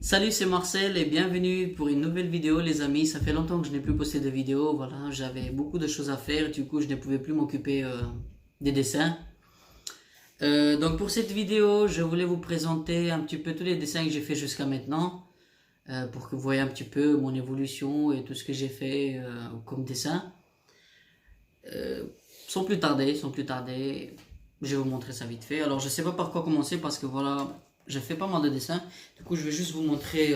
Salut, c'est Marcel et bienvenue pour une nouvelle vidéo les amis. Ça fait longtemps que je n'ai plus posté de vidéo, voilà, j'avais beaucoup de choses à faire, du coup je ne pouvais plus m'occuper des dessins. Donc pour cette vidéo, je voulais vous présenter un petit peu tous les dessins que j'ai fait jusqu'à maintenant, pour que vous voyez un petit peu mon évolution et tout ce que j'ai fait comme dessin. Sans plus tarder, je vais vous montrer ça vite fait. Alors je sais pas par quoi commencer parce que voilà, j'ai fait pas mal de dessins. Du coup je vais juste vous montrer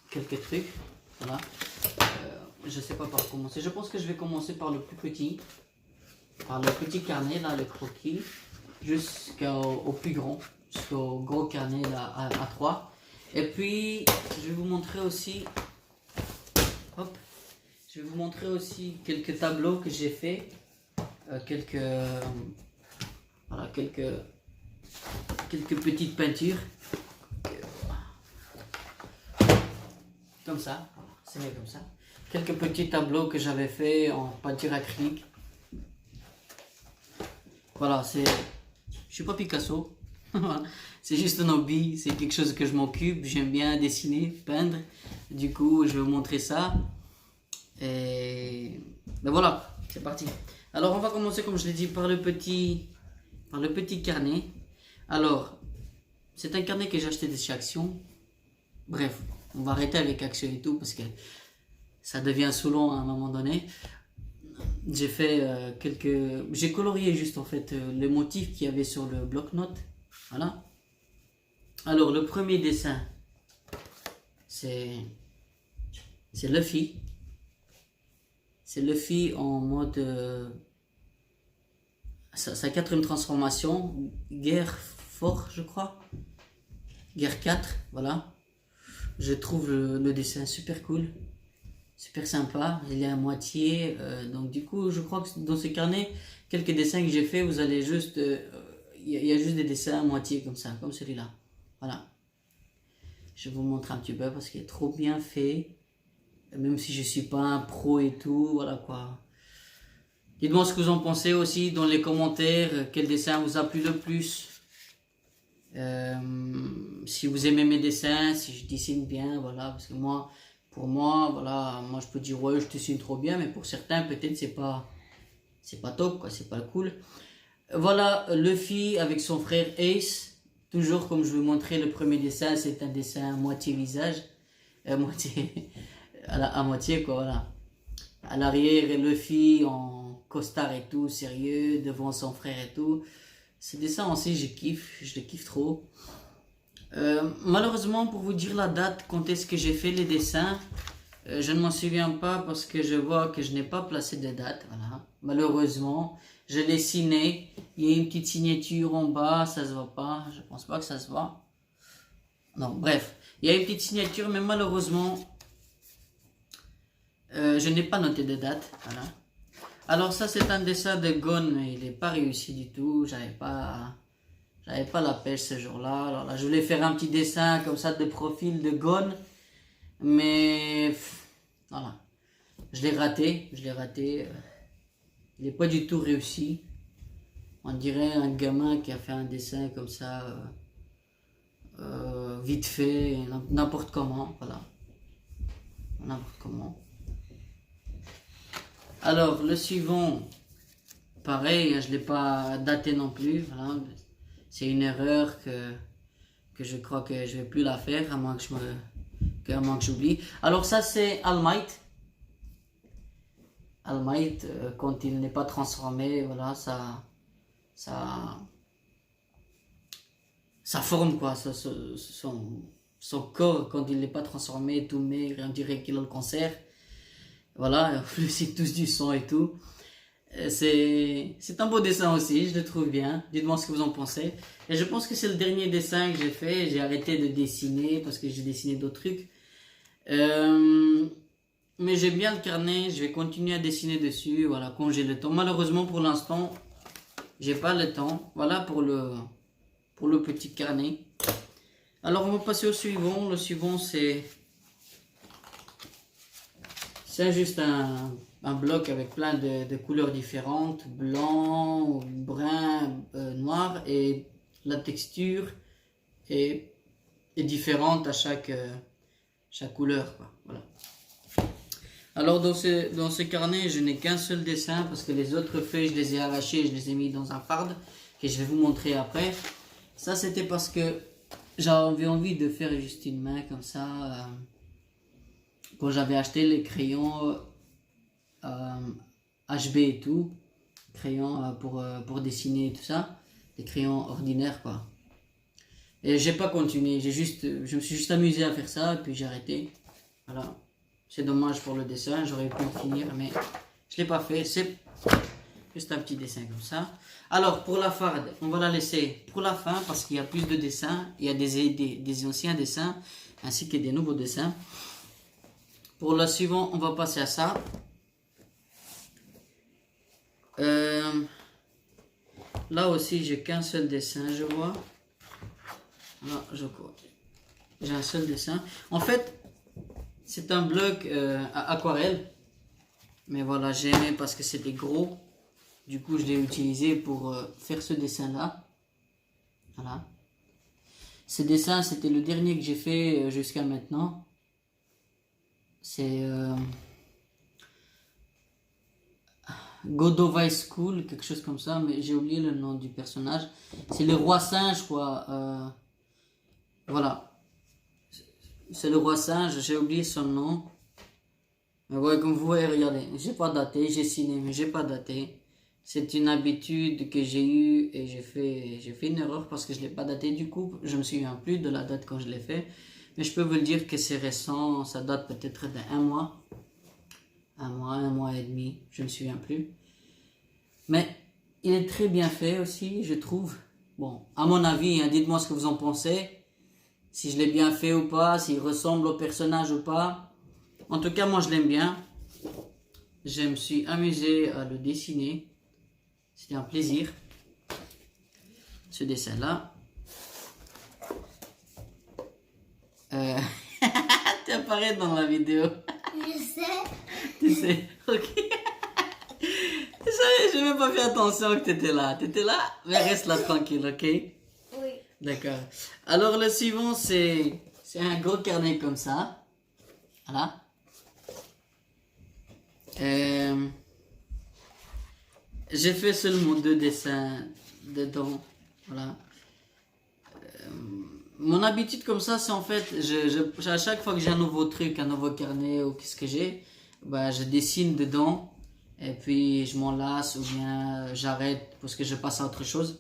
quelques trucs. Voilà. Je sais pas par quoi commencer. Je pense que je vais commencer par le plus petit. Par le petit carnet là, le croquis. Jusqu'au plus grand. Jusqu'au gros carnet là, à 3. Et puis je vais vous montrer aussi. Hop. Je vais vous montrer aussi quelques tableaux que j'ai fait. Voilà, quelques petites peintures. Comme ça. C'est mieux comme ça. Quelques petits tableaux que j'avais fait en peinture acrylique. Voilà, je suis pas Picasso. C'est juste un hobby, c'est quelque chose que je m'occupe. J'aime bien dessiner, peindre. Du coup, je vais vous montrer ça. Et ben voilà, c'est parti. Alors, on va commencer, comme je l'ai dit, par le petit carnet. Alors, c'est un carnet que j'ai acheté de chez Action. Bref, on va arrêter avec Action et tout parce que ça devient saoulant à un moment donné. J'ai fait j'ai colorié juste en fait le motif qu'il y avait sur le bloc-notes. Voilà. Alors, le premier dessin, c'est Luffy. C'est Luffy en mode sa quatrième transformation, guerre fort, je crois. Guerre 4, voilà. Je trouve le dessin super cool, super sympa. Il est à moitié, donc du coup, je crois que dans ce carnet, quelques dessins que j'ai fait, vous allez juste, il y a juste des dessins à moitié comme ça, comme celui-là. Voilà. Je vous montre un petit peu parce qu'il est trop bien fait. Même si je suis pas un pro et tout, voilà quoi. Dites-moi ce que vous en pensez aussi dans les commentaires, quel dessin vous a plu le plus. Si vous aimez mes dessins, si je dessine bien, voilà, parce que pour moi, voilà, moi je peux dire ouais je dessine trop bien, mais pour certains peut-être c'est pas top quoi, c'est pas cool. Voilà Luffy avec son frère Ace, toujours comme je vous montrais le premier dessin, c'est un dessin moitié visage, moitié à moitié quoi, voilà. À l'arrière Luffy en costard et tout, sérieux, devant son frère et tout. Ce dessin aussi je le kiffe trop. Malheureusement pour vous dire la date quand est-ce que j'ai fait les dessins, je ne m'en souviens pas parce que je vois que je n'ai pas placé de date, voilà. Malheureusement, je l'ai signé, il y a une petite signature en bas, ça se voit pas, je pense pas que ça se voit. Non, bref, il y a une petite signature mais malheureusement, je n'ai pas noté de date, voilà. Alors ça c'est un dessin de Gon mais il n'est pas réussi du tout, j'avais pas la pêche ce jour-là. Alors là je voulais faire un petit dessin comme ça de profil de Gon, mais voilà, je l'ai raté, il n'est pas du tout réussi. On dirait un gamin qui a fait un dessin comme ça, vite fait, n'importe comment, voilà, n'importe comment. Alors le suivant, pareil, je ne l'ai pas daté non plus, voilà. C'est une erreur que je crois que je ne vais plus la faire, à moins que j'oublie. Alors ça c'est All Might. All Might, quand il n'est pas transformé, voilà, sa forme quoi, son corps quand il n'est pas transformé, tout maigre, on dirait qu'il a le cancer. Voilà, en plus il touche du sang et tout. C'est un beau dessin aussi, je le trouve bien. Dites-moi ce que vous en pensez. Et je pense que c'est le dernier dessin que j'ai fait. J'ai arrêté de dessiner parce que j'ai dessiné d'autres trucs. Mais j'aime bien le carnet, je vais continuer à dessiner dessus, voilà, quand j'ai le temps. Malheureusement pour l'instant, j'ai pas le temps. Voilà pour le petit carnet. Alors on va passer au suivant. Le suivant c'est juste un bloc avec plein de couleurs différentes, blanc, brun, noir, et la texture est est différente à chaque couleur, quoi. Voilà. Alors dans ce carnet, je n'ai qu'un seul dessin parce que les autres feuilles, je les ai arrachées et je les ai mis dans un farde que je vais vous montrer après. Ça, c'était parce que j'avais envie de faire juste une main comme ça. Quand j'avais acheté les crayons HB et tout, crayons pour dessiner et tout ça, des crayons ordinaires, quoi. Et j'ai pas continué, je me suis juste amusé à faire ça et puis j'ai arrêté. Voilà. C'est dommage pour le dessin, j'aurais pu le finir, mais je l'ai pas fait. C'est juste un petit dessin comme ça. Alors, pour la farde, on va la laisser pour la fin parce qu'il y a plus de dessins. Il y a des anciens dessins ainsi que des nouveaux dessins. Pour le suivant, on va passer à ça. Là aussi, j'ai qu'un seul dessin, je vois. Là, j'ai un seul dessin. En fait, c'est un bloc à aquarelle. Mais voilà, j'ai aimé parce que c'était gros. Du coup, je l'ai utilisé pour faire ce dessin-là. Voilà. Ce dessin, c'était le dernier que j'ai fait jusqu'à maintenant. C'est Godot High School, quelque chose comme ça, mais j'ai oublié le nom du personnage. C'est le roi singe, quoi. Voilà. C'est le roi singe, j'ai oublié son nom. Mais ouais, comme vous voyez, regardez, j'ai pas daté, j'ai signé, mais j'ai pas daté. C'est une habitude que j'ai eue et j'ai fait une erreur parce que je l'ai pas daté du coup. Je me souviens plus de la date quand je l'ai fait. Mais je peux vous le dire que c'est récent, ça date peut-être d'un mois. Un mois et demi, je me souviens plus. Mais il est très bien fait aussi, je trouve. Bon, à mon avis, hein, dites-moi ce que vous en pensez. Si je l'ai bien fait ou pas, s'il ressemble au personnage ou pas. En tout cas, moi je l'aime bien. Je me suis amusé à le dessiner. C'était un plaisir. Ce dessin-là. Tu apparais dans la vidéo. Je sais. Tu sais, ok. Je n'ai même pas fait attention que tu étais là. Tu étais là, mais reste là tranquille, ok? Oui. D'accord. Alors le suivant, c'est un gros carnet comme ça. Voilà. J'ai fait seulement 2 dessins dedans. Voilà. Mon habitude comme ça, c'est en fait, à chaque fois que j'ai un nouveau truc, un nouveau carnet ou qu'est-ce que j'ai, bah, je dessine dedans et puis je m'en lasse ou bien j'arrête parce que je passe à autre chose.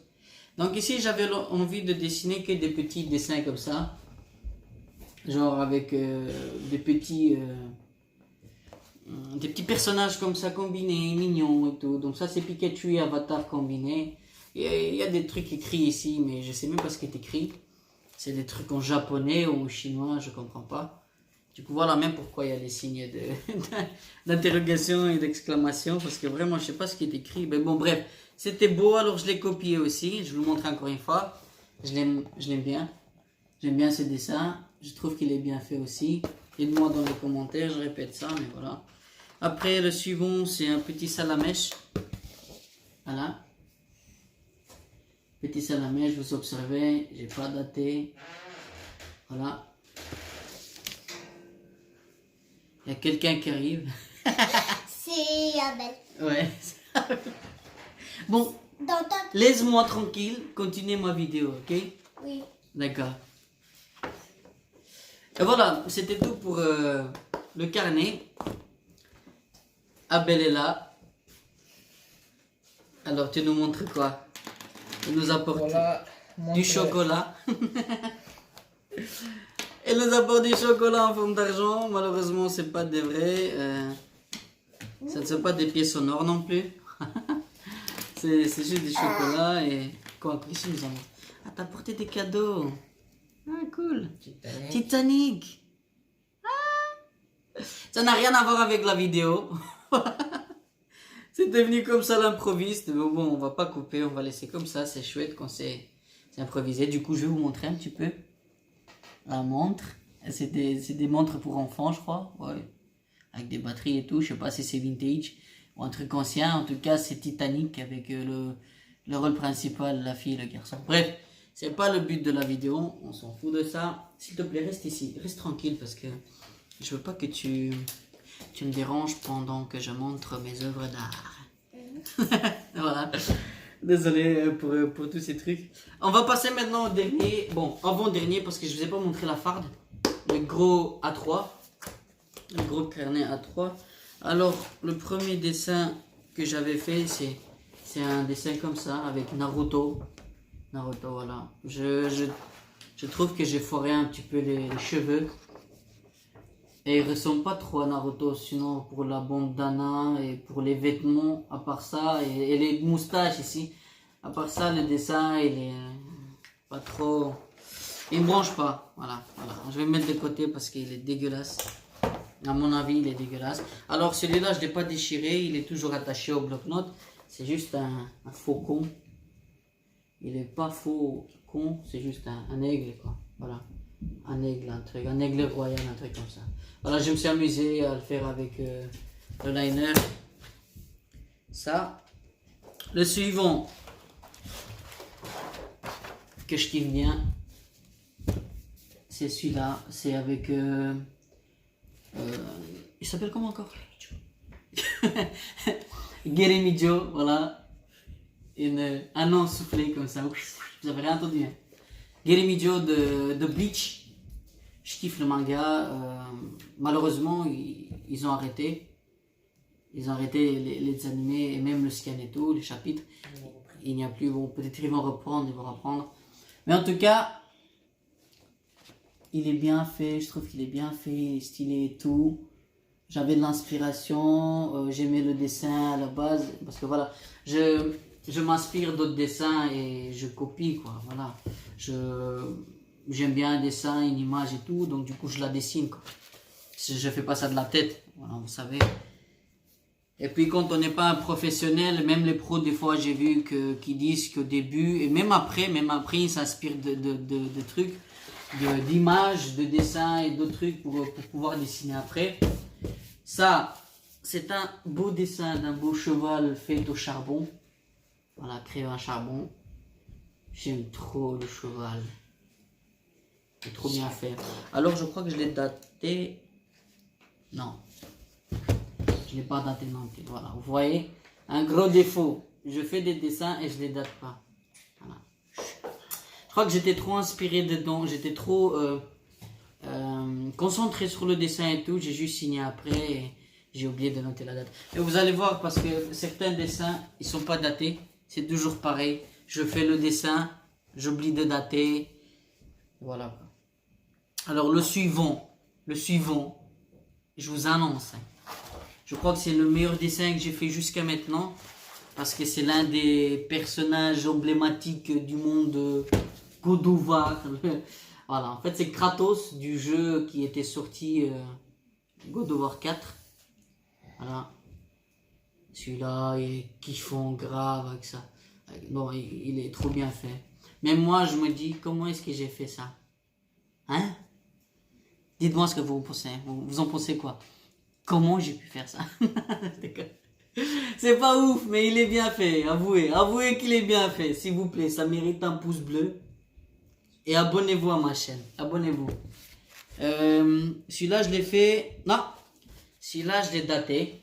Donc ici, j'avais envie de dessiner que des petits dessins comme ça, genre avec des petits personnages comme ça combinés, mignons et tout. Donc ça, c'est Pikachu et Avatar combinés. Il y a des trucs écrits ici, mais je sais même pas ce qui est écrit. C'est des trucs en japonais ou en chinois, je comprends pas. Du coup, voilà même pourquoi il y a des signes d'interrogation et d'exclamation, parce que vraiment, je sais pas ce qui est écrit. Mais bon, bref, c'était beau, alors je l'ai copié aussi. Je vous le montre encore une fois. Je l'aime bien. J'aime bien ce dessin. Je trouve qu'il est bien fait aussi. Dites-moi dans les commentaires, je répète ça, mais voilà. Après, le suivant, c'est un petit salamèche. Voilà. Petit salamèche, vous observez, j'ai pas daté. Voilà. Il y a quelqu'un qui arrive. C'est Abel. Ouais. Bon, Dans ta... laisse-moi tranquille, continuez ma vidéo, ok? Oui. D'accord. Et voilà, c'était tout pour le carnet. Abel est là. Alors, tu nous montres quoi? Il nous apporte Voilà, du chocolat. Il nous apporte du chocolat en forme d'argent. Malheureusement, c'est pas des vrais. Ça ne sont pas des pièces sonores non plus. c'est juste du chocolat et quoi? Ici, nous avons. Ah, t'as apporté des cadeaux. Ah, cool. Titanic. Ah. Ça n'a rien à voir avec la vidéo. C'est devenu comme ça l'improviste. Mais bon, on va pas couper, on va laisser comme ça. C'est chouette quand c'est improvisé. Du coup, je vais vous montrer un petit peu la montre. C'est des montres pour enfants, je crois. Ouais. Avec des batteries et tout. Je sais pas si c'est vintage ou un truc ancien. En tout cas, c'est Titanic avec le rôle principal, la fille et le garçon. Bref, C'est pas le but de la vidéo, on s'en fout de ça. S'il te plaît, reste ici, reste tranquille parce que je veux pas que tu me déranges pendant que je montre mes œuvres d'art. Voilà. Désolé pour tous ces trucs. On va passer maintenant au dernier, bon, avant-dernier parce que je vous ai pas montré la farde. Le gros A3. Le gros carnet A3. Alors, le premier dessin que j'avais fait, c'est un dessin comme ça avec Naruto. Naruto, voilà. Je trouve que j'ai foiré un petit peu les cheveux. Et il ressemble pas trop à Naruto, sinon pour la bandana et pour les vêtements, à part ça, et les moustaches ici. À part ça, le dessin, il est pas trop... Il me branche pas, voilà. Je vais le mettre de côté parce qu'il est dégueulasse. À mon avis, il est dégueulasse. Alors celui-là, je ne l'ai pas déchiré, il est toujours attaché au bloc-notes. C'est juste un faux con. Il est pas faux con, c'est juste un aigle, quoi. Voilà. Un aigle, un aigle royal, un truc comme ça. Voilà, je me suis amusé à le faire avec le liner. Ça. Le suivant, que je kiffe bien, c'est celui-là. C'est avec... il s'appelle comment encore? Geremijo, voilà. Un nom soufflé comme ça. Vous avez rien entendu, hein? Geremijo de Bleach. Je kiffe le manga. Malheureusement, ils ont arrêté. Ils ont arrêté les animés et même le scan et tout, les chapitres. Il n'y a plus. Bon, peut-être ils vont reprendre, ils vont reprendre. Mais en tout cas, il est bien fait. Je trouve qu'il est bien fait, il est stylé et tout. J'avais de l'inspiration. J'aimais le dessin à la base. Parce que voilà, je m'inspire d'autres dessins et je copie, quoi. Voilà. J'aime bien un dessin, une image et tout, donc du coup je la dessine, quoi. Je fais pas ça de la tête, voilà, vous savez. Et puis quand on n'est pas un professionnel, même les pros, des fois j'ai vu qu'ils disent qu'au début, et même après ils s'inspirent de trucs, d'images, de dessins et d'autres trucs pour pouvoir dessiner après. Ça, c'est un beau dessin d'un beau cheval fait au charbon. Voilà, créé un charbon. J'aime trop le cheval. C'est trop bien fait. Alors je crois que je l'ai daté. Non. Je ne l'ai pas daté non plus. Voilà, vous voyez. Un gros défaut. Je fais des dessins et je ne les date pas. Voilà. Je crois que j'étais trop inspiré dedans. J'étais trop concentré sur le dessin et tout. J'ai juste signé après et j'ai oublié de noter la date. Et vous allez voir parce que certains dessins, ils ne sont pas datés. C'est toujours pareil. Je fais le dessin, j'oublie de dater. Voilà. Alors le suivant, je vous annonce. Je crois que c'est le meilleur dessin que j'ai fait jusqu'à maintenant. Parce que c'est l'un des personnages emblématiques du monde God of War. Voilà, en fait c'est Kratos du jeu qui était sorti God of War 4. Voilà. Celui-là, il est kiffant, grave avec ça. Bon, il est trop bien fait. Mais moi, je me dis, comment est-ce que j'ai fait ça? Hein? Dites-moi ce que vous pensez. Vous en pensez quoi? Comment j'ai pu faire ça? C'est pas ouf, mais il est bien fait. Avouez qu'il est bien fait. S'il vous plaît, ça mérite un pouce bleu. Et abonnez-vous à ma chaîne. Abonnez-vous. Celui-là, je l'ai fait... Non. Celui-là, je l'ai daté.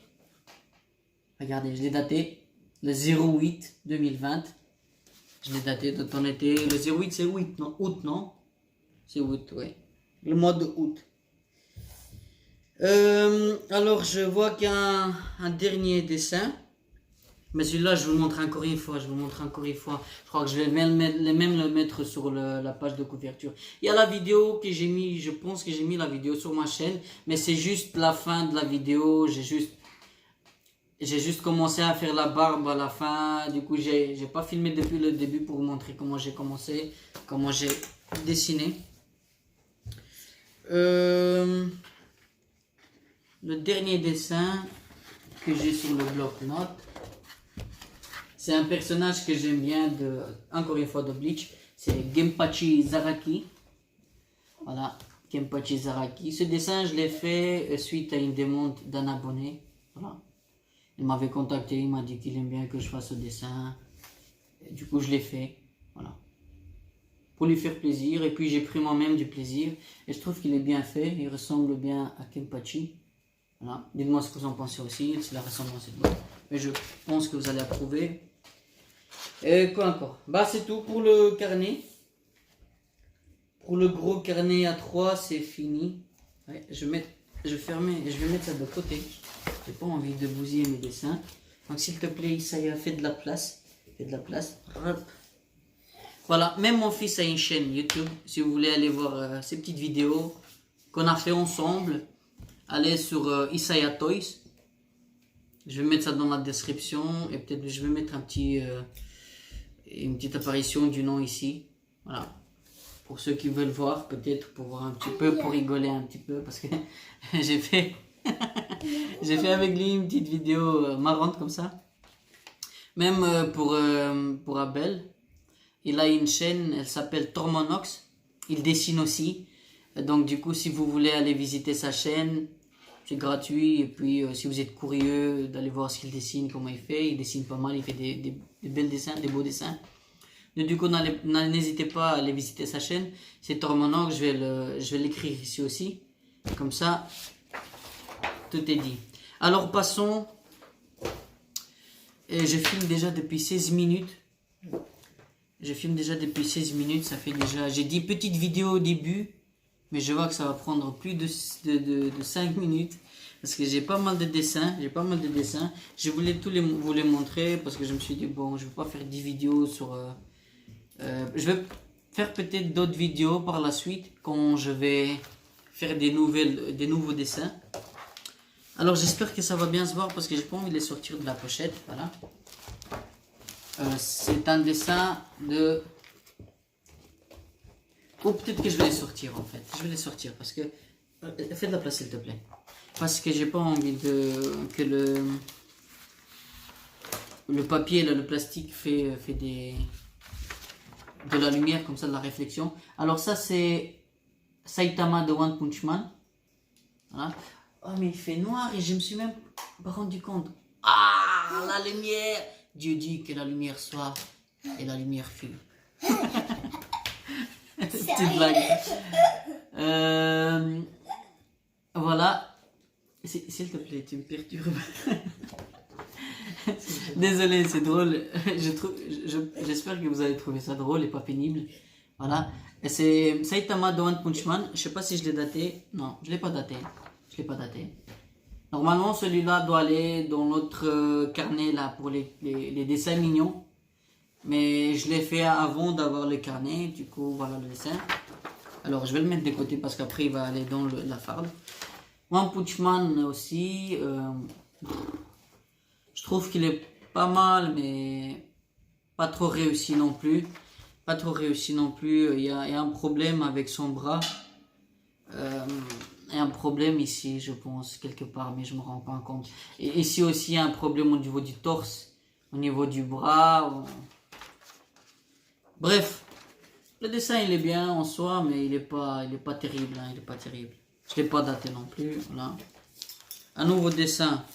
Regardez, je l'ai daté le 08 2020. Je l'ai daté de ton été. Le 08, c'est août, non? Août, non? C'est août, oui. Le mois de août. Alors, je vois qu'il y a un dernier dessin. Mais celui-là, je vous le montre encore une fois. Je crois que je vais même le mettre sur la page de couverture. Il y a la vidéo que j'ai mis. Je pense que j'ai mis la vidéo sur ma chaîne. Mais c'est juste la fin de la vidéo. J'ai juste commencé à faire la barbe à la fin. Du coup, j'ai pas filmé depuis le début pour vous montrer comment j'ai commencé. Comment j'ai dessiné. Le dernier dessin que j'ai sur le bloc-notes, c'est un personnage que j'aime bien, encore une fois de Bleach, c'est Genpachi Zaraki. Voilà, Genpachi Zaraki. Ce dessin, je l'ai fait suite à une demande d'un abonné. Voilà. Il m'avait contacté, il m'a dit qu'il aime bien que je fasse ce dessin. Et du coup, je l'ai fait. Voilà. pour lui faire plaisir. Et puis j'ai pris moi-même du plaisir. Et je trouve qu'il est bien fait. Il ressemble bien à Kenpachi. Voilà. Dites-moi ce que vous en pensez aussi, si la ressemblance est bonne. Mais je pense que vous allez approuver. Et quoi encore? Bah c'est tout pour le carnet. Pour le gros carnet A3, c'est fini. Ouais, je vais mettre ça de côté. J'ai pas envie de bousiller mes dessins. Donc s'il te plaît, Isaiah, fais de la place. Fais de la place. Hop. Voilà, même mon fils a une chaîne YouTube. Si vous voulez aller voir ces petites vidéos qu'on a fait ensemble, allez sur Isaiah Toys. Je vais mettre ça dans la description et peut-être je vais mettre une petite apparition du nom ici. Voilà. Pour ceux qui veulent voir, peut-être pour voir un petit peu, pour rigoler un petit peu, parce que j'ai fait avec lui une petite vidéo marrante comme ça. Même pour Abel, il a une chaîne, elle s'appelle Tormonox. Il dessine aussi. Donc du coup, si vous voulez aller visiter sa chaîne, c'est gratuit. Et puis si vous êtes curieux d'aller voir ce qu'il dessine, comment il fait pas mal, il fait des belles dessins, des beaux dessins. Donc, du coup, n'hésitez pas à aller visiter sa chaîne. C'est Tormonox, je vais l'écrire ici aussi. Comme ça, tout est dit. Alors passons. Et je filme déjà depuis 16 minutes. Ça fait déjà... J'ai dit petite vidéo au début. Mais je vois que ça va prendre plus de 5 minutes. Parce que j'ai pas mal de dessins. Je voulais vous les montrer. Parce que je me suis dit, bon, je vais pas faire 10 vidéos sur... je vais faire peut-être d'autres vidéos par la suite. Quand je vais faire des nouveaux dessins. Alors j'espère que ça va bien se voir. Parce que j'ai pas envie de les sortir de la pochette. Voilà. C'est un dessin de... Ou peut-être que je vais les sortir en fait. Je vais les sortir parce que... Fais de la place s'il te plaît. Parce que j'ai pas envie que le papier, là, le plastique fait de la lumière comme ça, de la réflexion. Alors ça c'est Saitama de One Punch Man. Voilà. Oh mais il fait noir et je me suis même pas rendu compte. Ah, la lumière! Dieu dit que la lumière soit et la lumière fut. Petite blague. Voilà. S'il te plaît, tu me perturbes. Désolé, c'est drôle. J'espère que vous allez trouver ça drôle et pas pénible. Voilà. C'est Saitama de One Punch Man. Je sais pas si je l'ai daté. Non, je l'ai pas daté. Normalement, celui-là doit aller dans notre carnet là pour les dessins mignons. Mais je l'ai fait avant d'avoir le carnet. Du coup, voilà le dessin. Alors, je vais le mettre de côté parce qu'après, il va aller dans la farde. One Punch Man aussi. Je trouve qu'il est pas mal, mais pas trop réussi non plus. Il y a un problème avec son bras. Il y a un problème ici, je pense, quelque part, mais je me rends pas compte. Et ici aussi, il y a un problème au niveau du torse, au niveau du bras. Bref, le dessin il est bien en soi, mais il est pas terrible. Hein, il est pas terrible. Je l'ai pas daté non plus. Voilà. Un nouveau dessin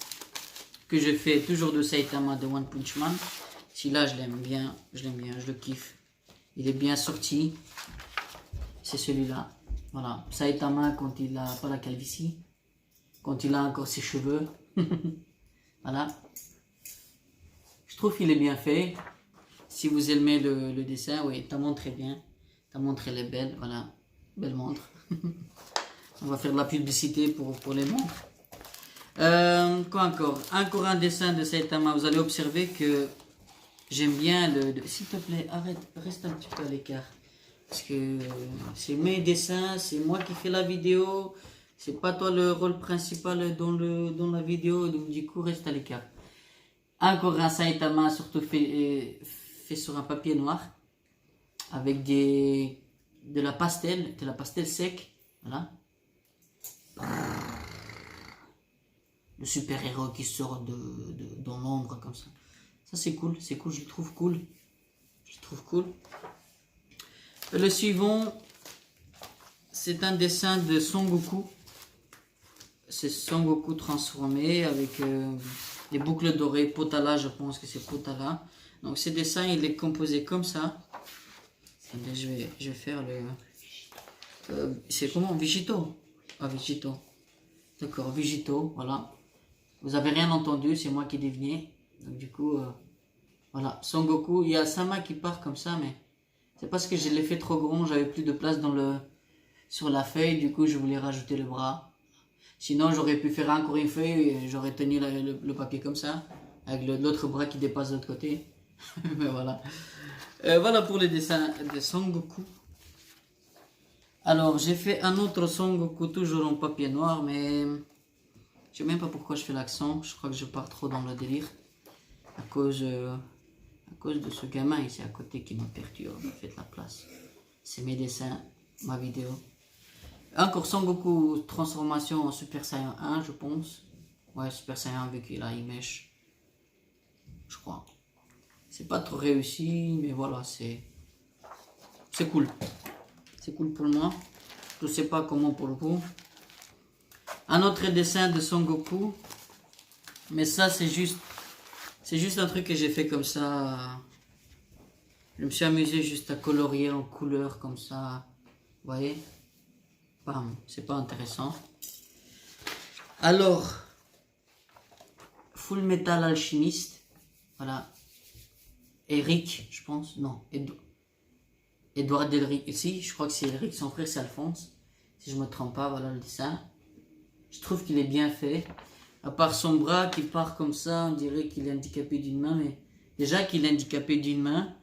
que j'ai fait, toujours de Saitama de One Punch Man. Celui-là, je l'aime bien, je le kiffe. Il est bien sorti. C'est celui-là. Voilà, Saitama quand il a pas la calvitie, quand il a encore ses cheveux. Voilà. Je trouve qu'il est bien fait. Si vous aimez le dessin, oui, ta montre est bien. Ta montre elle est belle, voilà. Belle montre. On va faire de la publicité pour les montres. Quoi encore? Encore un dessin de Saitama. Vous allez observer que j'aime bien S'il te plaît, arrête, reste un petit peu à l'écart. Parce que c'est mes dessins, c'est moi qui fais la vidéo, c'est pas toi le rôle principal dans la vidéo, donc du coup reste à l'écart. Encore un Saitama, surtout fait sur un papier noir, avec de la pastel sec, voilà. Le super héros qui sort dans l'ombre comme ça. Ça c'est cool, je le trouve cool. Le suivant, c'est un dessin de Son Goku. C'est Son Goku transformé avec des boucles dorées. Potala, je pense que c'est Potala. Donc ce dessin, il est composé comme ça. Attendez, je vais faire le... c'est comment? Vigito. Ah, Vigito. D'accord, Vigito, voilà. Vous avez rien entendu, c'est moi qui devinais. Donc du coup, voilà. Son Goku, il y a Sama qui part comme ça, mais c'est parce que je l'ai fait trop grand, j'avais plus de place sur la feuille, du coup je voulais rajouter le bras. Sinon j'aurais pu faire encore une feuille et j'aurais tenu le papier comme ça, avec l'autre bras qui dépasse de l'autre côté. Mais voilà. Voilà pour les dessins de Son Goku. Alors j'ai fait un autre Son Goku toujours en papier noir, mais je sais même pas pourquoi je fais l'accent, je crois que je pars trop dans le délire. À cause de ce gamin ici à côté qui me perturbe, faites la place. C'est mes dessins, ma vidéo. Encore Son Goku transformation en Super Saiyan 1, je pense. Ouais, Super Saiyan avec la Imèche. Je crois. C'est pas trop réussi, mais voilà, c'est cool. C'est cool pour moi. Je sais pas comment pour vous. Un autre dessin de Son Goku. Mais ça, c'est juste un truc que j'ai fait comme ça. Je me suis amusé juste à colorier en couleur comme ça. Vous voyez? Bam, c'est pas intéressant. Alors, Full Metal Alchemist. Voilà. Eric, je pense. Non, Edouard Delric. Si, je crois que c'est Eric. Son frère, c'est Alphonse. Si je me trompe pas, voilà le dessin. Je trouve qu'il est bien fait. À part son bras qui part comme ça, on dirait qu'il est handicapé d'une main. Mais déjà qu'il est handicapé d'une main,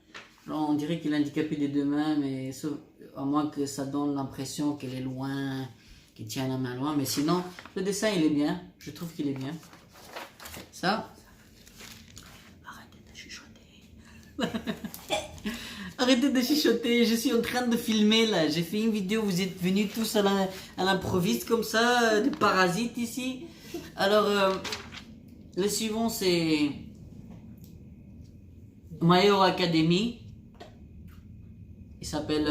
on dirait qu'il est handicapé des deux mains, mais sauf, à moins que ça donne l'impression qu'elle est loin, qu'il tient la main loin. Mais sinon, le dessin, il est bien. Je trouve qu'il est bien. Ça. Arrêtez de chuchoter. Arrêtez de chuchoter. Je suis en train de filmer là. J'ai fait une vidéo. Vous êtes venus tous à l'improviste comme ça, des parasites ici. Alors, le suivant, c'est My Hero Academy. Il s'appelle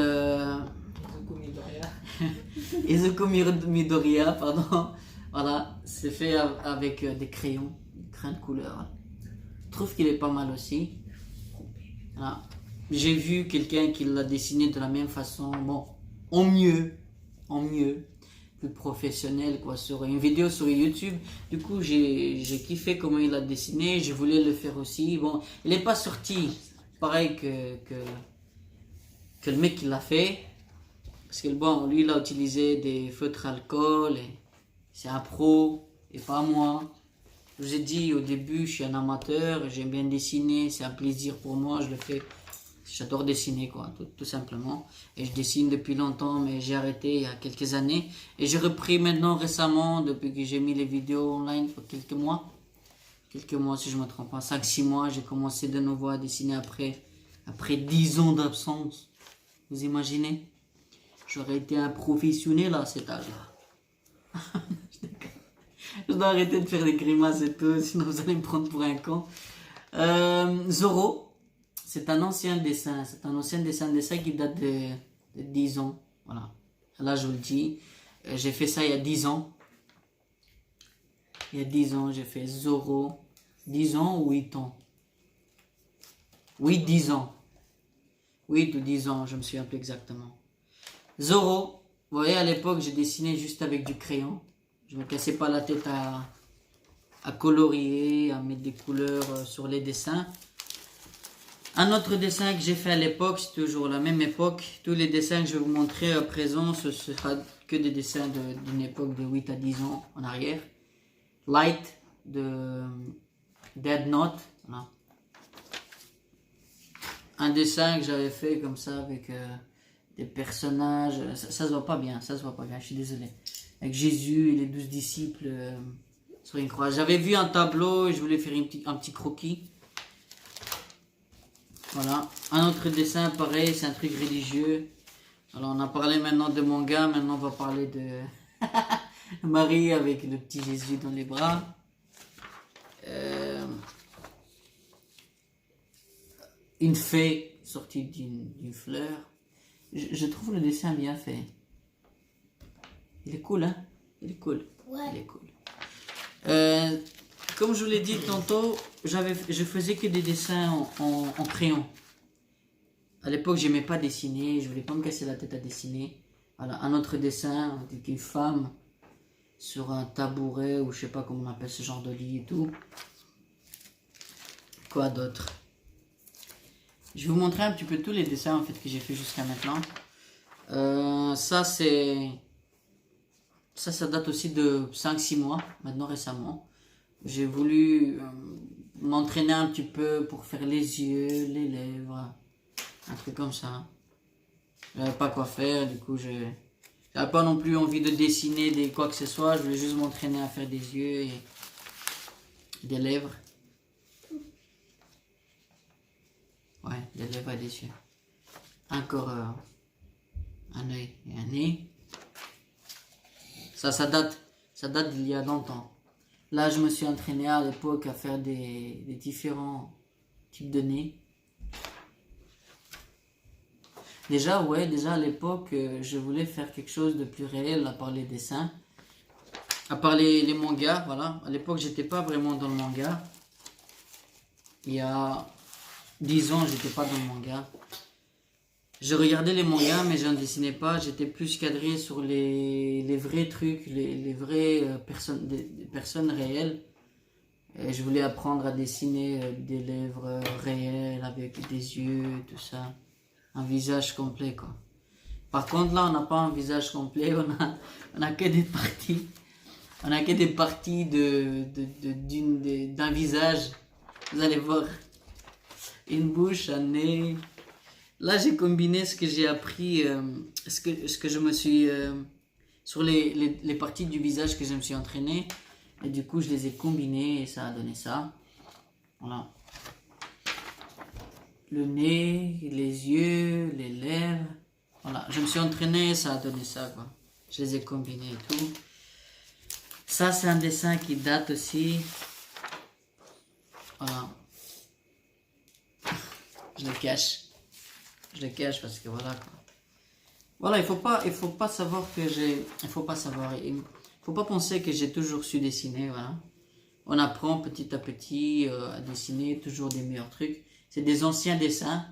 Izuku Midoriya, pardon. Voilà, c'est fait avec des crayons, de couleur. Je trouve qu'il est pas mal aussi. Voilà. J'ai vu quelqu'un qui l'a dessiné de la même façon, bon, en mieux, plus professionnel, quoi, sur une vidéo sur YouTube. Du coup, j'ai kiffé comment il a dessiné, je voulais le faire aussi. Bon, il n'est pas sorti pareil que le mec qui l'a fait. Parce que bon, lui, il a utilisé des feutres alcool, et c'est un pro, et pas moi. Je vous ai dit au début, je suis un amateur, j'aime bien dessiner, c'est un plaisir pour moi, je le fais. J'adore dessiner, quoi, tout simplement. Et je dessine depuis longtemps, mais j'ai arrêté il y a quelques années. Et j'ai repris maintenant récemment, depuis que j'ai mis les vidéos online, il y a quelques mois. Quelques mois, si je ne me trompe pas, 5-6 mois, j'ai commencé de nouveau à dessiner après 10 ans d'absence. Vous imaginez? J'aurais été un professionnel à cet âge-là. Je dois arrêter de faire des grimaces et tout, sinon vous allez me prendre pour un con. Zoro. C'est un ancien dessin, qui date de 10 ans. Voilà. Là, je vous le dis. J'ai fait ça il y a 10 ans. Il y a 10 ans, j'ai fait Zoro. 10 ans ou 8 ans? Oui, 10 ans. 8 ou 10 ans, je me souviens plus exactement. Zoro. Vous voyez, à l'époque, j'ai dessiné juste avec du crayon. Je me cassais pas la tête à colorier, à mettre des couleurs sur les dessins. Un autre dessin que j'ai fait à l'époque, c'est toujours la même époque. Tous les dessins que je vais vous montrer à présent, ce sera que des dessins d'une époque de 8 à 10 ans en arrière. Light de Dead Note. Voilà. Un dessin que j'avais fait comme ça avec des personnages. Ça se voit pas bien, je suis désolé. Avec Jésus et les 12 disciples sur une croix. J'avais vu un tableau et je voulais faire un petit croquis. Voilà, un autre dessin pareil, c'est un truc religieux. Alors on a parlé maintenant de manga, maintenant on va parler de Marie avec le petit Jésus dans les bras. Une fée sortie d'une fleur. Je trouve le dessin bien fait. Il est cool, hein? Il est cool. Ouais. Il est cool. Comme je vous l'ai dit tantôt, je faisais que des dessins en crayon. À l'époque, j'aimais pas dessiner, je voulais pas me casser la tête à dessiner. Voilà, un autre dessin avec une femme sur un tabouret ou je sais pas comment on appelle ce genre de lit et tout. Quoi d'autre? Je vais vous montrer un petit peu tous les dessins en fait que j'ai fait jusqu'à maintenant. Ça date aussi de 5-6 mois, maintenant récemment. J'ai voulu m'entraîner un petit peu pour faire les yeux, les lèvres, un truc comme ça. J'avais pas quoi faire, du coup j'avais pas non plus envie de dessiner quoi que ce soit, je voulais juste m'entraîner à faire des yeux et des lèvres. Ouais, des lèvres et des yeux. Encore un œil et un nez. Ça date d'il y a longtemps. Là, je me suis entraîné à l'époque à faire des différents types de nez. Déjà à l'époque, je voulais faire quelque chose de plus réel à part les dessins. À part les mangas, voilà. À l'époque, j'étais pas vraiment dans le manga. Il y a 10 ans, j'étais pas dans le manga. Je regardais les mangas, mais je ne dessinais pas. J'étais plus cadré sur les vrais trucs, les vraies personnes, des personnes réelles. Et je voulais apprendre à dessiner des lèvres réelles avec des yeux, tout ça. Un visage complet, quoi. Par contre, là, on n'a pas un visage complet, on a que des parties. On a que des parties d'un visage. Vous allez voir. Une bouche, un nez. Là, j'ai combiné ce que j'ai appris, ce que je me suis... sur les parties du visage que je me suis entraîné. Et du coup, je les ai combinés et ça a donné ça. Voilà. Le nez, les yeux, les lèvres. Voilà, je me suis entraîné, ça a donné ça, quoi. Je les ai combinés et tout. Ça, c'est un dessin qui date aussi. Voilà. Je le cache. Je le cache parce que voilà, quoi. Voilà, il faut pas savoir que il faut pas penser que j'ai toujours su dessiner, voilà. On apprend petit à petit à dessiner toujours des meilleurs trucs. C'est des anciens dessins.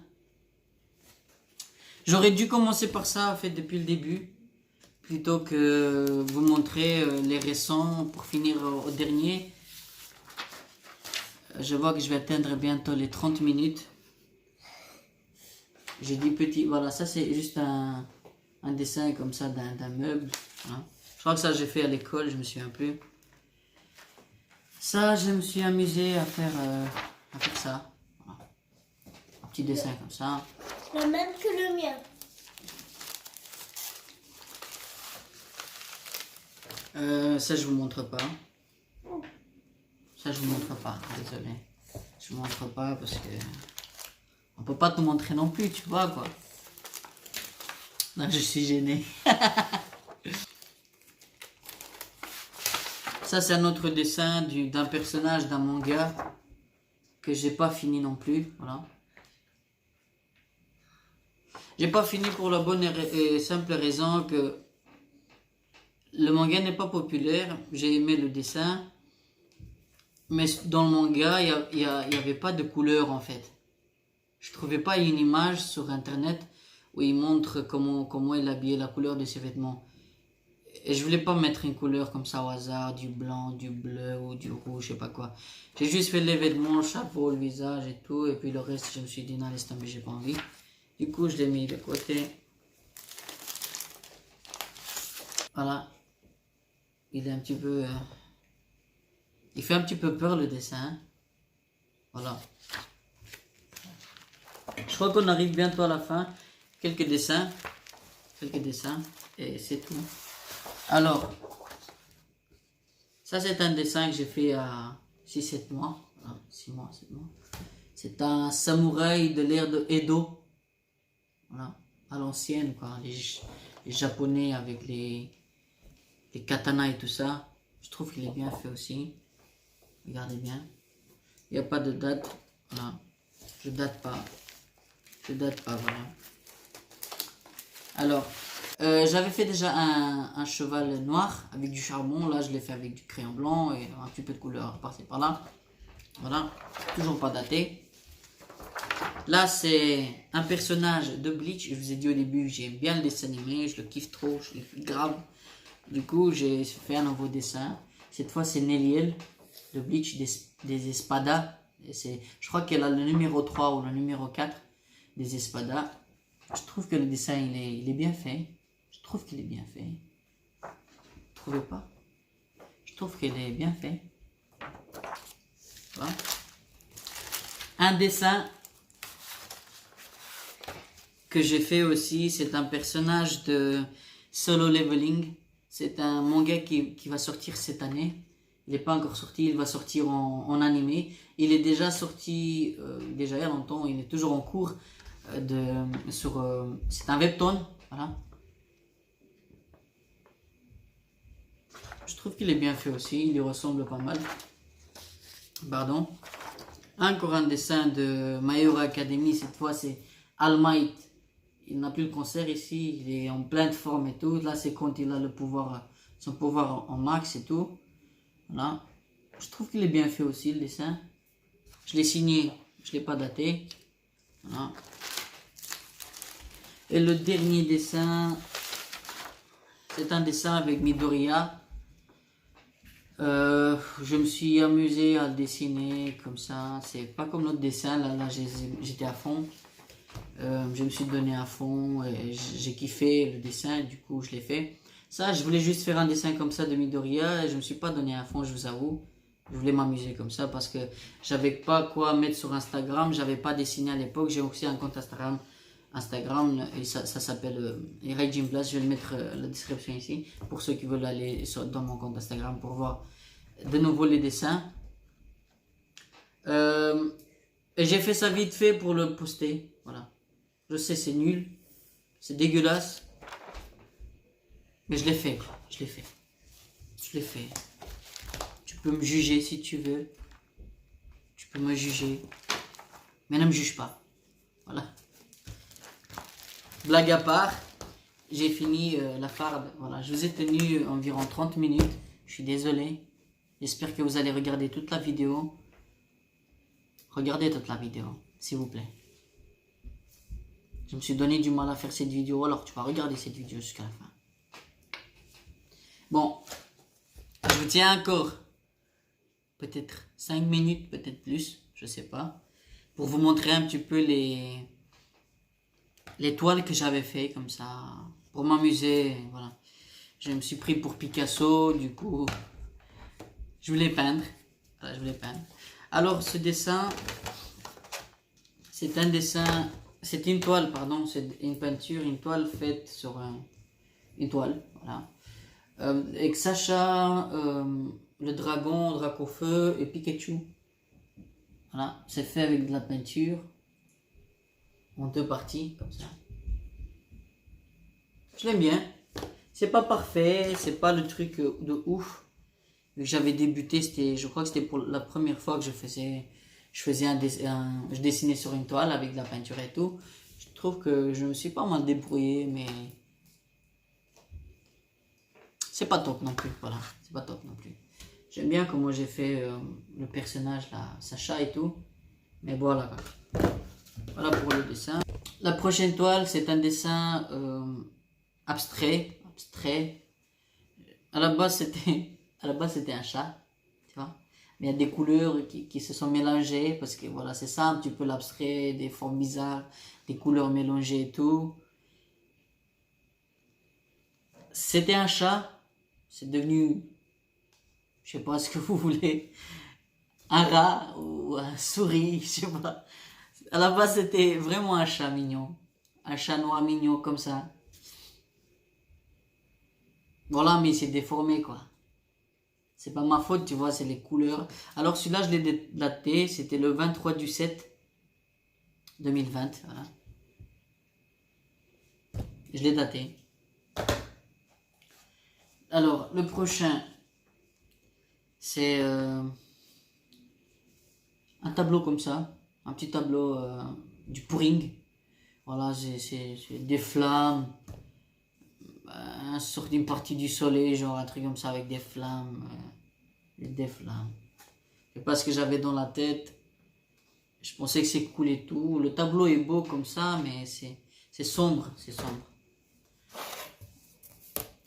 J'aurais dû commencer par ça, en fait, depuis le début. Plutôt que vous montrer les récents pour finir au dernier. Je vois que je vais atteindre bientôt les 30 minutes. J'ai dit petit, voilà, ça c'est juste un dessin comme ça d'un meuble. Hein. Je crois que ça j'ai fait à l'école, je me souviens plus. Ça, je me suis amusé à faire ça. Voilà. Un petit dessin comme ça. Le même que le mien. Ça je vous montre pas. Ça je vous montre pas, désolé. Je vous montre pas parce que on peut pas tout montrer non plus, tu vois quoi. Non, je suis gêné. Ça c'est un autre dessin d'un personnage d'un manga que j'ai pas fini non plus, voilà. J'ai pas fini pour la bonne et simple raison que le manga n'est pas populaire. J'ai aimé le dessin, mais dans le manga il y avait pas de couleur en fait. Je trouvais pas une image sur internet où il montre comment il habillait la couleur de ses vêtements. Et je voulais pas mettre une couleur comme ça au hasard, du blanc, du bleu ou du rouge, je sais pas quoi. J'ai juste fait les vêtements, le chapeau, le visage et tout, et puis le reste je me suis dit non laisse tomber, j'ai pas envie. Du coup je l'ai mis de côté. Voilà. Il est un petit peu... il fait un petit peu peur le dessin. Voilà. Je crois qu'on arrive bientôt à la fin. Quelques dessins, et c'est tout. Alors, ça c'est un dessin que j'ai fait à 6-7 mois. Voilà, 6 mois, 7 mois. C'est un samouraï de l'ère de Edo. Voilà, à l'ancienne, quoi. Les japonais avec les katanas et tout ça. Je trouve qu'il est bien fait aussi. Regardez bien. Il n'y a pas de date. Voilà. Je date pas, voilà. Alors, j'avais fait déjà un cheval noir avec du charbon. Là, je l'ai fait avec du crayon blanc et un petit peu de couleur par-ci par-là. Voilà, toujours pas daté. Là, c'est un personnage de Bleach. Je vous ai dit au début que j'aime bien le dessin animé, je le kiffe trop, je le kiffe grave. Du coup, j'ai fait un nouveau dessin. Cette fois, c'est Neliel de Bleach des Espadas. Je crois qu'elle a le numéro 3 ou le numéro 4 des Espadas. Je trouve que le dessin, il est bien fait. Je trouve qu'il est bien fait. Vous trouvez pas? Je trouve qu'il est bien fait. Voilà. Un dessin que j'ai fait aussi, c'est un personnage de Solo Leveling. C'est un manga qui va sortir cette année. Il n'est pas encore sorti, il va sortir en animé. Il est déjà sorti, déjà il y a longtemps, il est toujours en cours. C'est un webtoon, voilà. Je trouve qu'il est bien fait aussi, il lui ressemble pas mal. Pardon. Encore un dessin de My Hero Academy, cette fois c'est All Might. Il n'a plus le cancer ici, il est en pleine forme et tout. Là c'est quand il a le pouvoir, son pouvoir en max et tout. Voilà. Je trouve qu'il est bien fait aussi le dessin. Je l'ai signé, je ne l'ai pas daté. Voilà. Et le dernier dessin, c'est un dessin avec Midoriya. Je me suis amusé à le dessiner comme ça. C'est pas comme l'autre dessin, là j'étais à fond. Je me suis donné à fond et j'ai kiffé le dessin, du coup je l'ai fait. Ça, je voulais juste faire un dessin comme ça de Midoriya et je me suis pas donné à fond, je vous avoue. Je voulais m'amuser comme ça parce que j'avais pas quoi mettre sur Instagram, j'avais pas dessiné à l'époque. J'ai aussi un compte Instagram et ça s'appelle Raging Blast. Je vais le mettre la description ici pour ceux qui veulent aller dans mon compte Instagram pour voir de nouveau les dessins. Et j'ai fait ça vite fait pour le poster. Voilà. Je sais, c'est nul, c'est dégueulasse, mais je l'ai fait. Je l'ai fait. Je l'ai fait. Tu peux me juger si tu veux. Tu peux me juger, mais ne me juge pas. Voilà. Blague à part, j'ai fini la farde. Voilà, je vous ai tenu environ 30 minutes. Je suis désolé. J'espère que vous allez regarder toute la vidéo. Regardez toute la vidéo, s'il vous plaît. Je me suis donné du mal à faire cette vidéo, alors tu vas regarder cette vidéo jusqu'à la fin. Bon, je vous tiens encore peut-être 5 minutes, peut-être plus, je sais pas, pour vous montrer un petit peu les toiles que j'avais fait comme ça, pour m'amuser, voilà. Je me suis pris pour Picasso, du coup, je voulais peindre. Voilà, je voulais peindre. Alors, ce dessin, c'est un dessin, c'est une toile, pardon, c'est une peinture, une toile faite sur une toile, voilà. Avec Sacha, le dragon, Dracofeu et Pikachu. Voilà, c'est fait avec de la peinture en 2 parties, comme ça. Je l'aime bien. C'est pas parfait, c'est pas le truc de ouf. J'avais débuté, je crois que c'était pour la première fois que je dessinais sur une toile avec de la peinture et tout. Je trouve que je me suis pas mal débrouillé, mais c'est pas top non plus, voilà, c'est pas top non plus. J'aime bien comment j'ai fait le personnage là, Sacha et tout, mais voilà. Voilà pour le dessin. La prochaine toile, c'est un dessin abstrait. À la base, c'était un chat, tu vois. Mais il y a des couleurs qui se sont mélangées parce que voilà, c'est ça un petit peu l'abstrait, des formes bizarres, des couleurs mélangées et tout. C'était un chat, c'est devenu, je sais pas ce que vous voulez, un rat ou un souris, je sais pas. À la base, c'était vraiment un chat mignon, un chat noir mignon comme ça. Voilà, mais il s'est déformé quoi. C'est pas ma faute, tu vois, c'est les couleurs. Alors celui-là, je l'ai daté, c'était le 23/7/2020, voilà. Je l'ai daté. Alors, le prochain, c'est un tableau comme ça, un petit tableau du Puring. Voilà, c'est des flammes, sorte d'une partie du soleil, genre un truc comme ça avec des flammes. Des flammes. Je sais pas ce que j'avais dans la tête. Je pensais que c'est cool et tout. Le tableau est beau comme ça, mais c'est sombre, c'est sombre.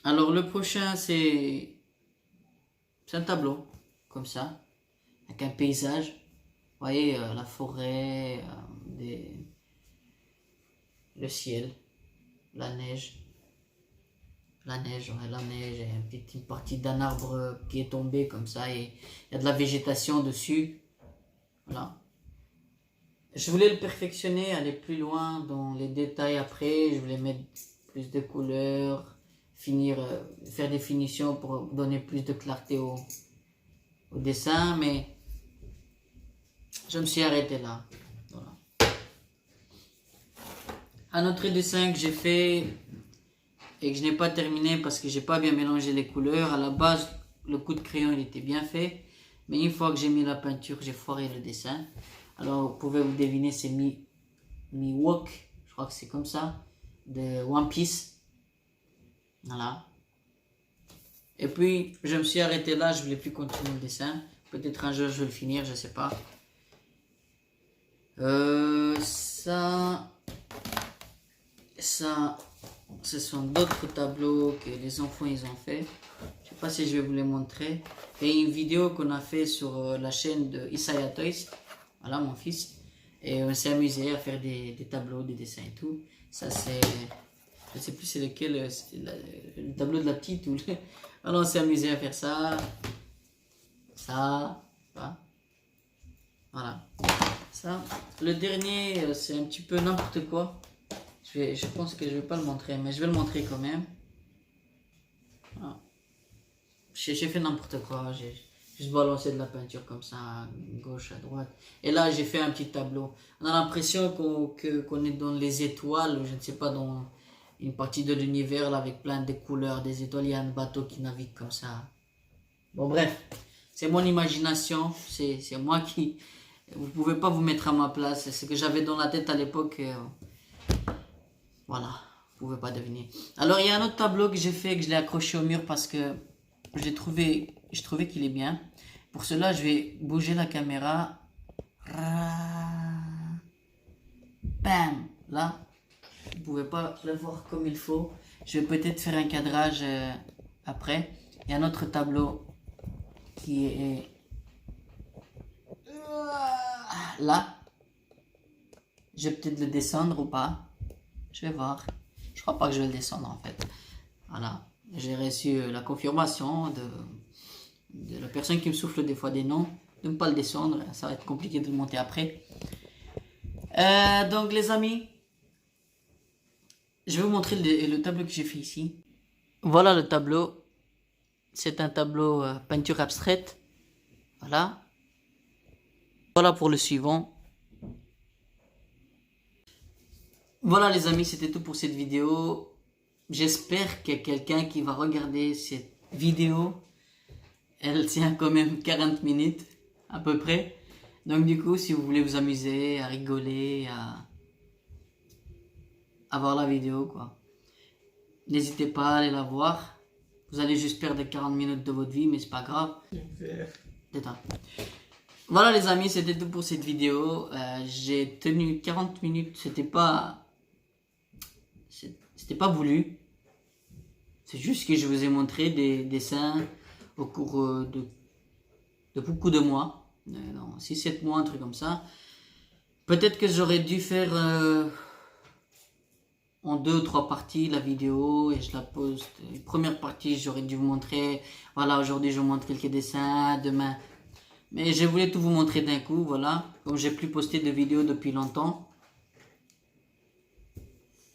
Alors le prochain, c'est un tableau, comme ça, avec un paysage. Vous voyez, la forêt, le ciel, la neige. La neige, ouais, la neige, et une petite partie d'un arbre qui est tombé comme ça, et il y a de la végétation dessus. Voilà. Je voulais le perfectionner, aller plus loin dans les détails après. Je voulais mettre plus de couleurs, faire des finitions pour donner plus de clarté au dessin, mais je me suis arrêté là. Voilà. Un autre dessin que j'ai fait et que je n'ai pas terminé parce que j'ai pas bien mélangé les couleurs. À la base, le coup de crayon il était bien fait, mais une fois que j'ai mis la peinture, j'ai foiré le dessin. Alors vous pouvez vous deviner, c'est Mihawk, je crois que c'est comme ça, de One Piece. Voilà. Et puis je me suis arrêté là, je voulais plus continuer le dessin. Peut-être un jour je vais le finir, je sais pas. Ça, ce sont d'autres tableaux que les enfants ils ont fait. Je sais pas si je vais vous les montrer. Et une vidéo qu'on a fait sur la chaîne de Isaiah Toys. Voilà mon fils. Et on s'est amusé à faire des tableaux, des dessins et tout. Ça c'est... Je sais plus c'est lequel, le tableau de la petite ou le... Alors on s'est amusé à faire ça. Ça. Voilà. Ça. Le dernier c'est un petit peu n'importe quoi. Je pense que je vais pas le montrer, mais je vais le montrer quand même. Voilà. J'ai fait n'importe quoi, j'ai juste balancé de la peinture comme ça, à gauche, à droite. Et là, j'ai fait un petit tableau. On a l'impression qu'on est dans les étoiles, ou je ne sais pas, dans une partie de l'univers là, avec plein de couleurs, des étoiles, il y a un bateau qui navigue comme ça. Bon, bref, c'est mon imagination, c'est moi qui... Vous pouvez pas vous mettre à ma place, c'est ce que j'avais dans la tête à l'époque. Voilà, vous pouvez pas deviner. Alors il y a un autre tableau que j'ai fait, que je l'ai accroché au mur parce que je trouvais qu'il est bien. Pour cela, je vais bouger la caméra. Bam, là, vous pouvez pas le voir comme il faut. Je vais peut-être faire un cadrage après. Il y a un autre tableau qui est là. Je vais peut-être le descendre ou pas. Je vais voir. Je crois pas que je vais le descendre en fait. Voilà. J'ai reçu la confirmation de la personne qui me souffle des fois des noms de ne pas le descendre. Ça va être compliqué de le monter après. Donc les amis, je vais vous montrer le tableau que j'ai fait ici. Voilà le tableau. C'est un tableau peinture abstraite. Voilà. Voilà pour le suivant. Voilà les amis, c'était tout pour cette vidéo. J'espère qu'il y a quelqu'un qui va regarder cette vidéo. Elle tient quand même 40 minutes à peu près. Donc du coup, si vous voulez vous amuser, à rigoler, à voir la vidéo, quoi. N'hésitez pas à aller la voir. Vous allez juste perdre 40 minutes de votre vie, mais c'est pas grave. Détends. Voilà les amis, c'était tout pour cette vidéo. J'ai tenu 40 minutes, c'était pas voulu. C'est juste que je vous ai montré des dessins au cours de beaucoup de mois. 6-7 mois, un truc comme ça. Peut-être que j'aurais dû faire en 2 ou 3 parties la vidéo et je la poste. Une première partie, j'aurais dû vous montrer. Voilà, aujourd'hui je vous montre quelques dessins, demain. Mais je voulais tout vous montrer d'un coup, voilà. Comme j'ai plus posté de vidéos depuis longtemps.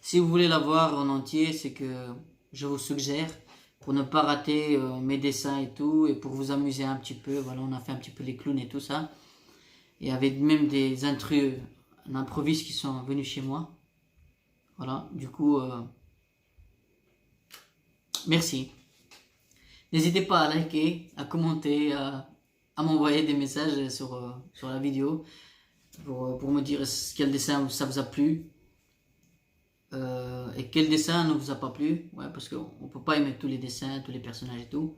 Si vous voulez la voir en entier, c'est que je vous suggère, pour ne pas rater mes dessins et tout, et pour vous amuser un petit peu. Voilà, on a fait un petit peu les clowns et tout ça. Et avec même des intrus, un improviste qui sont venus chez moi. Voilà, du coup, merci. N'hésitez pas à liker, à commenter, à m'envoyer des messages sur la vidéo pour me dire quel dessin ça vous a plu. Et quel dessin ne vous a pas plu, ouais, parce qu'on peut pas aimer tous les dessins, tous les personnages et tout.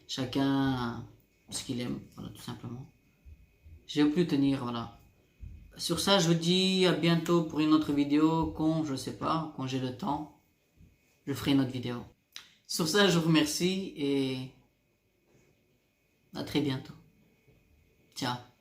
Chacun ce qu'il aime, voilà, tout simplement. Je vais plus tenir, voilà. Sur ça, je vous dis à bientôt pour une autre vidéo, quand, je sais pas, quand j'ai le temps, je ferai une autre vidéo. Sur ça, je vous remercie et à très bientôt. Ciao.